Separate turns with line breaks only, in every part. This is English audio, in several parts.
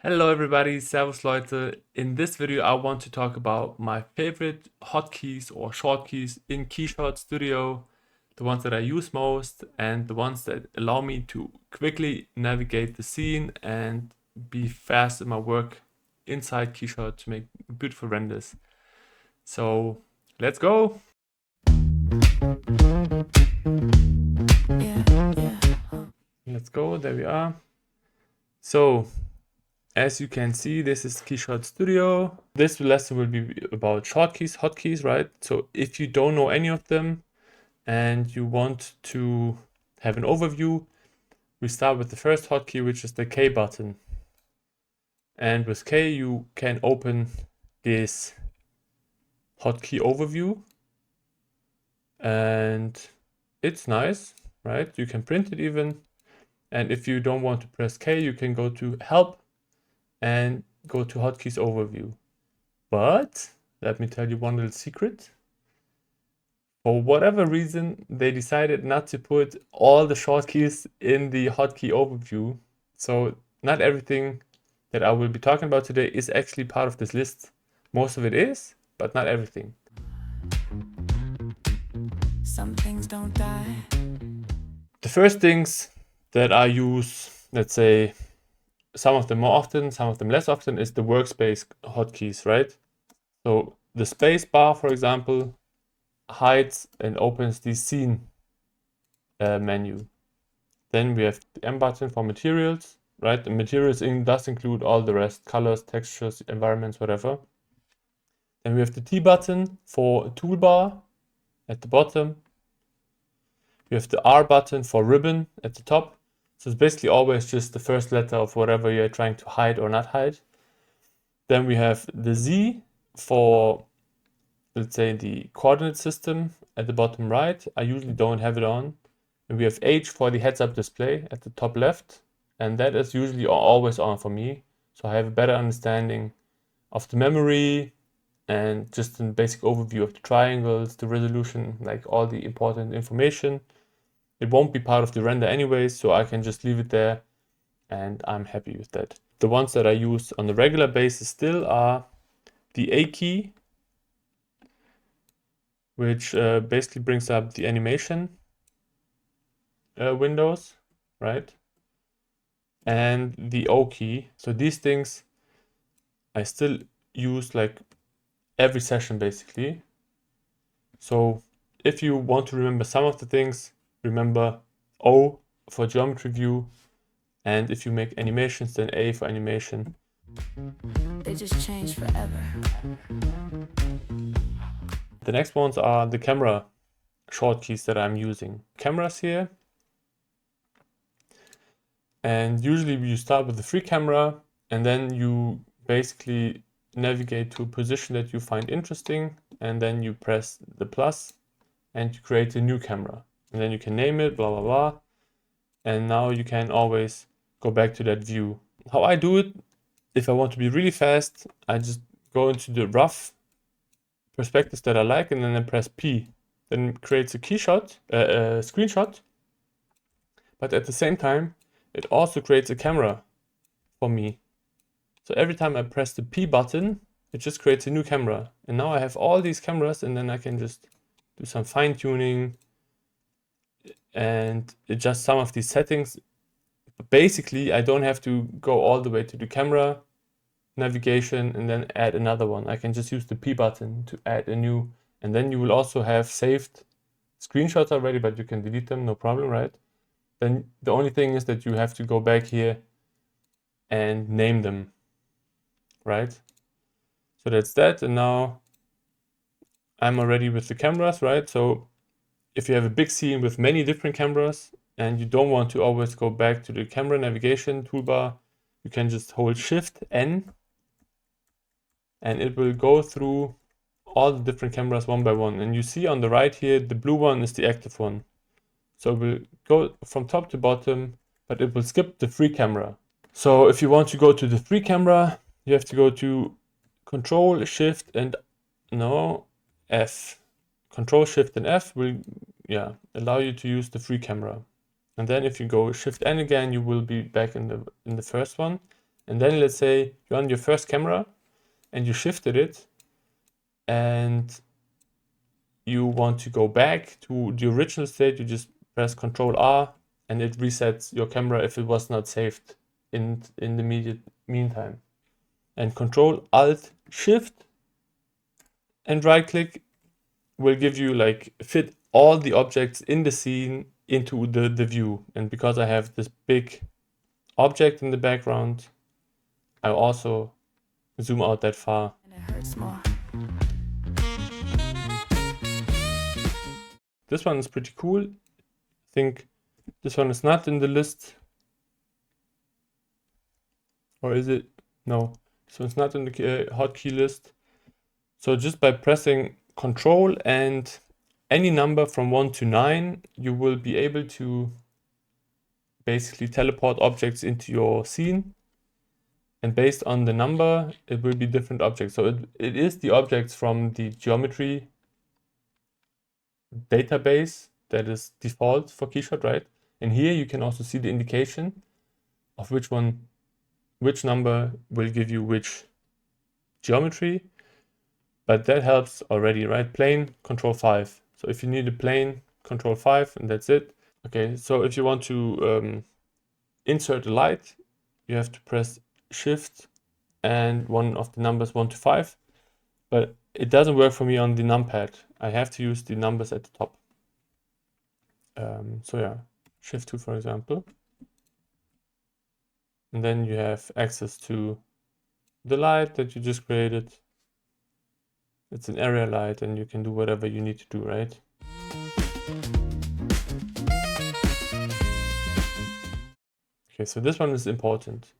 Hello everybody, Servus Leute. In this video I want to talk about my favorite hotkeys or shortkeys in Keyshot Studio, the ones that I use most and the ones that allow me to quickly navigate the scene and be fast in my work inside Keyshot to make beautiful renders. So let's go! Let's go, there we are. So as you can see, this is Keyshot Studio. This lesson will be about shortkeys, hotkeys, right? So if you don't know any of them and you want to have an overview, we start with the first hotkey, which is the K button. And with K, you can open this hotkey overview. And it's nice, right? You can print it even. And if you don't want to press K, you can go to Help and go to Hotkeys Overview. But let me tell you one little secret. For whatever reason, they decided not to put all the shortkeys in the hotkey overview. So not everything that I will be talking about today is actually part of this list. Most of it is, but not everything. Some things don't die. The first things that I use, let's say, some of them more often, some of them less often, is the Workspace hotkeys, right? So the space bar, for example, hides and opens the scene menu. Then we have the M button for materials, right? The materials does include all the rest, colors, textures, environments, whatever. Then we have the T button for toolbar at the bottom. We have the R button for ribbon at the top. So it's basically always just the first letter of whatever you're trying to hide or not hide. Then we have the Z for, let's say, the coordinate system at the bottom right. I usually don't have it on. And we have H for the heads-up display at the top left. And that is usually always on for me. So I have a better understanding of the memory and just a basic overview of the triangles, the resolution, like all the important information. It won't be part of the render anyways, so I can just leave it there and I'm happy with that. The ones that I use on a regular basis still are the A key, which basically brings up the animation windows, right? And the O key. So these things I still use like every session basically. So if you want to remember some of the things, remember O for geometry view, and if you make animations, then A for animation. They just change forever. The next ones are the camera shortkeys that I'm using. Cameras here. And usually you start with the free camera and then you basically navigate to a position that you find interesting and then you press the plus and you create a new camera. And then you can name it, blah, blah, blah. And now you can always go back to that view. How I do it, if I want to be really fast, I just go into the rough perspectives that I like and then I press P. Then it creates a keyshot, a screenshot. But at the same time, it also creates a camera for me. So every time I press the P button, it just creates a new camera. And now I have all these cameras and then I can just do some fine tuning and adjust some of these settings. But basically, I don't have to go all the way to the camera navigation and then add another one. I can just use the P button to add a new, and then you will also have saved screenshots already, but you can delete them, no problem, right? Then the only thing is that you have to go back here and name them, right? So that's that. And now I'm already with the cameras, right? So if you have a big scene with many different cameras and you don't want to always go back to the camera navigation toolbar, you can just hold Shift N and it will go through all the different cameras one by one. And you see on the right here, the blue one is the active one. So it will go from top to bottom, but it will skip the free camera. So if you want to go to the free camera, you have to go to Control, Shift, and F. Control, Shift, and F will allow you to use the free camera. And then if you go Shift N again, you will be back in the first one. And then let's say you're on your first camera and you shifted it and you want to go back to the original state, you just press Ctrl R and it resets your camera if it was not saved in the immediate meantime. And Ctrl Alt Shift and right click will give you like fit all the objects in the scene into the view. And because I have this big object in the background, I also zoom out that far. And it hurts more. This one is pretty cool. I think this one is not in the list. Or is it? No, this one's not in the hotkey list. So just by pressing Control and any number from 1 to 9, you will be able to basically teleport objects into your scene. And based on the number, it will be different objects. So it is the objects from the geometry database that is default for Keyshot, right? And here you can also see the indication of which number will give you which geometry. But that helps already, right? Plane, Control 5. So if you need a plane, Control 5, and that's it. Okay, so if you want to insert a light, you have to press Shift and one of the numbers 1 to 5. But it doesn't work for me on the numpad. I have to use the numbers at the top. So yeah, Shift 2, for example. And then you have access to the light that you just created. It's an area light and you can do whatever you need to do, right? Okay, so this one is important.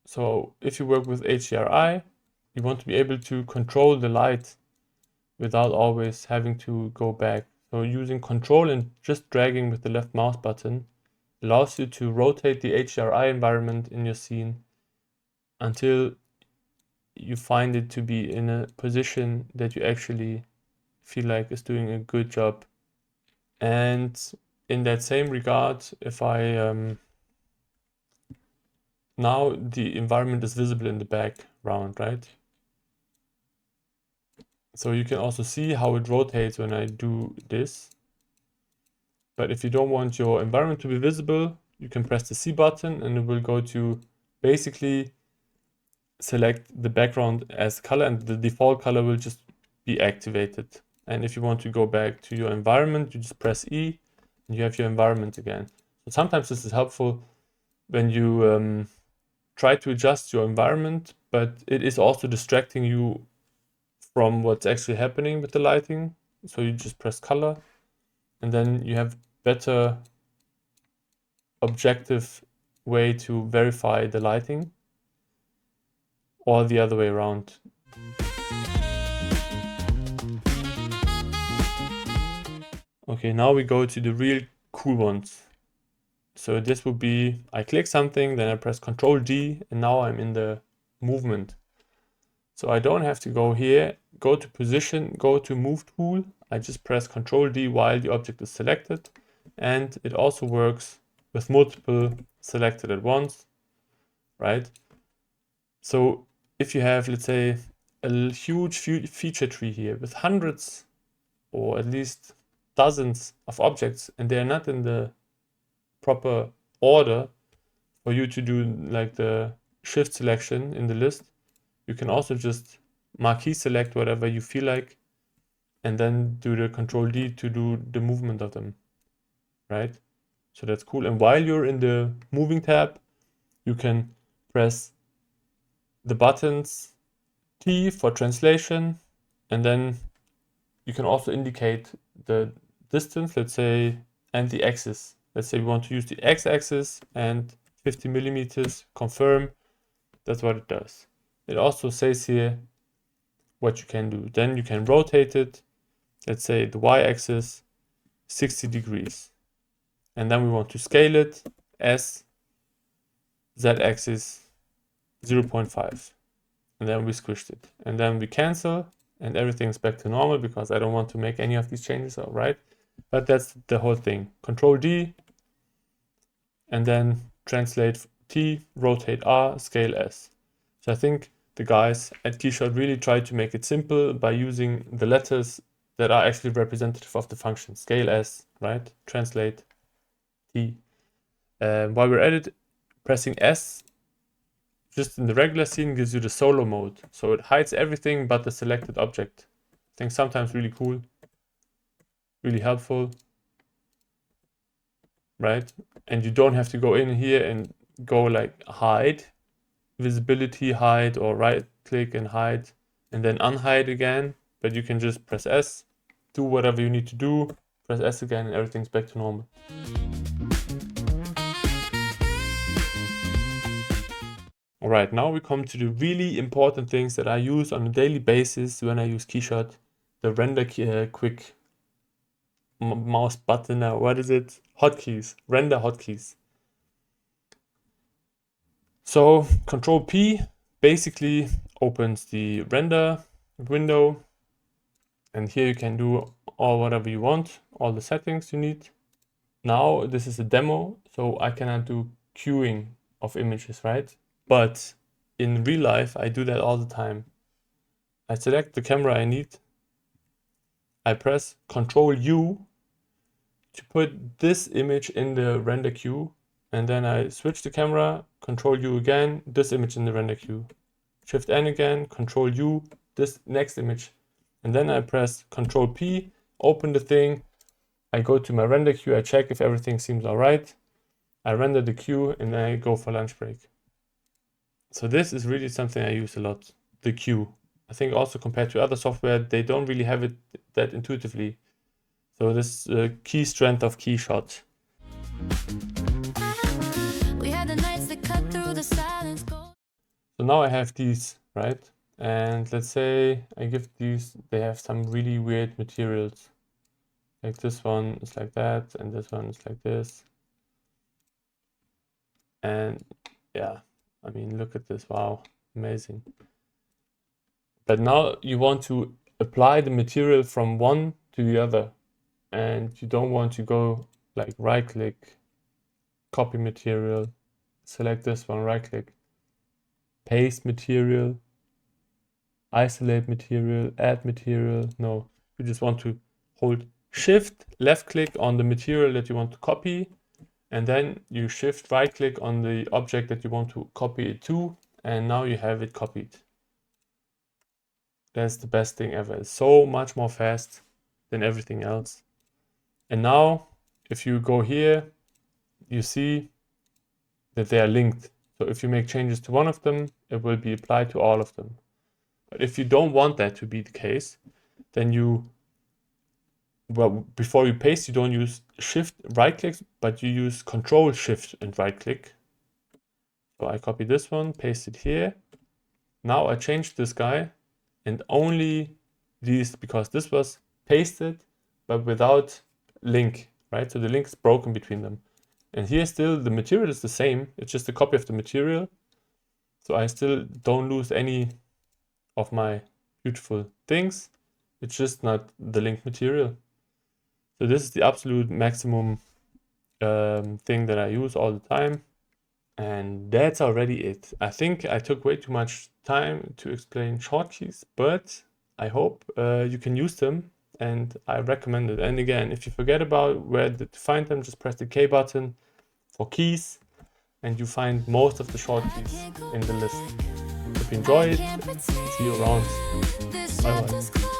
So if you work with HDRI, you want to be able to control the light without always having to go back. So using Control and just dragging with the left mouse button allows you to rotate the HDRI environment in your scene until you find it to be in a position that you actually feel like is doing a good job. And in that same regard, if I now the environment is visible in the background, right? So you can also see how it rotates when I do this. But if you don't want your environment to be visible, you can press the C button and it will go to basically select the background as color and the default color will just be activated. And if you want to go back to your environment, you just press E and you have your environment again. So sometimes this is helpful when you try to adjust your environment, but it is also distracting you from what's actually happening with the lighting. So you just press color and then you have better objective way to verify the lighting, or the other way around. Okay, now we go to the real cool ones. So this would be, I click something, then I press Ctrl D, and now I'm in the movement. So I don't have to go here, go to position, go to move tool. I just press Ctrl D while the object is selected. And it also works with multiple selected at once, right? So if you have, let's say, a huge feature tree here with hundreds or at least dozens of objects, and they're not in the proper order for you to do like the shift selection in the list, you can also just marquee select whatever you feel like and then do the Control D to do the movement of them, right? So that's cool. And while you're in the moving tab, you can press the buttons T for translation, and then you can also indicate the distance, let's say, and the axis. Let's say we want to use the x-axis and 50 millimeters, confirm. That's what it does. It also says here what you can do. Then you can rotate it, let's say the y-axis 60 degrees. And then we want to scale it as z-axis 0.5. And then we squished it. And then we cancel and everything's back to normal because I don't want to make any of these changes, all right? But that's the whole thing. Control D and then translate T, rotate R, scale S. So I think the guys at Keyshot really tried to make it simple by using the letters that are actually representative of the function. Scale S, right? Translate T. While we're at it, pressing S just in the regular scene gives you the solo mode. So it hides everything but the selected object. I think sometimes really cool, really helpful, right? And you don't have to go in here and go like hide, visibility hide, or right click and hide and then unhide again. But you can just press S, do whatever you need to do, press S again and everything's back to normal. Alright, now we come to the really important things that I use on a daily basis when I use Keyshot. The render quick mouse button, what is it? Hotkeys, render hotkeys. So Control P basically opens the render window, and here you can do all whatever you want, all the settings you need. Now this is a demo, so I cannot do queuing of images, right? But in real life, I do that all the time. I select the camera I need. I press Control U to put this image in the render queue. And then I switch the camera, Control U again, this image in the render queue. Shift N again, Control U, this next image. And then I press Control P, open the thing. I go to my render queue, I check if everything seems all right. I render the queue and then I go for lunch break. So this is really something I use a lot, the queue. I think also compared to other software, they don't really have it that intuitively. So this is a key strength of Keyshot. So now I have these, right? And let's say I give these, they have some really weird materials. Like this one is like that, and this one is like this. And yeah, I mean, look at this, wow, amazing. But now you want to apply the material from one to the other, and you don't want to go like right click, copy material, select this one, right click, paste material, isolate material, add material. No, you just want to hold shift left click on the material that you want to copy, and then you shift right click on the object that you want to copy it to, and now you have it copied. That's the best thing ever. It's so much more fast than everything else. And now if you go here, you see that they are linked. So if you make changes to one of them, it will be applied to all of them. But if you don't want that to be the case, then before you paste, you don't use shift right click, but you use control shift and right click. So I copy this one, paste it here. Now I change this guy and only these, because this was pasted, but without link, right? So the link is broken between them. And here still the material is the same. It's just a copy of the material. So I still don't lose any of my beautiful things. It's just not the linked material. So this is the absolute maximum thing that I use all the time. And that's already it. I think I took way too much time to explain shortkeys, but I hope you can use them, and I recommend it. And again, if you forget about where to find them, just press the K button for keys, and you find most of the shortkeys in the list. If you enjoy it, see you around. Bye bye.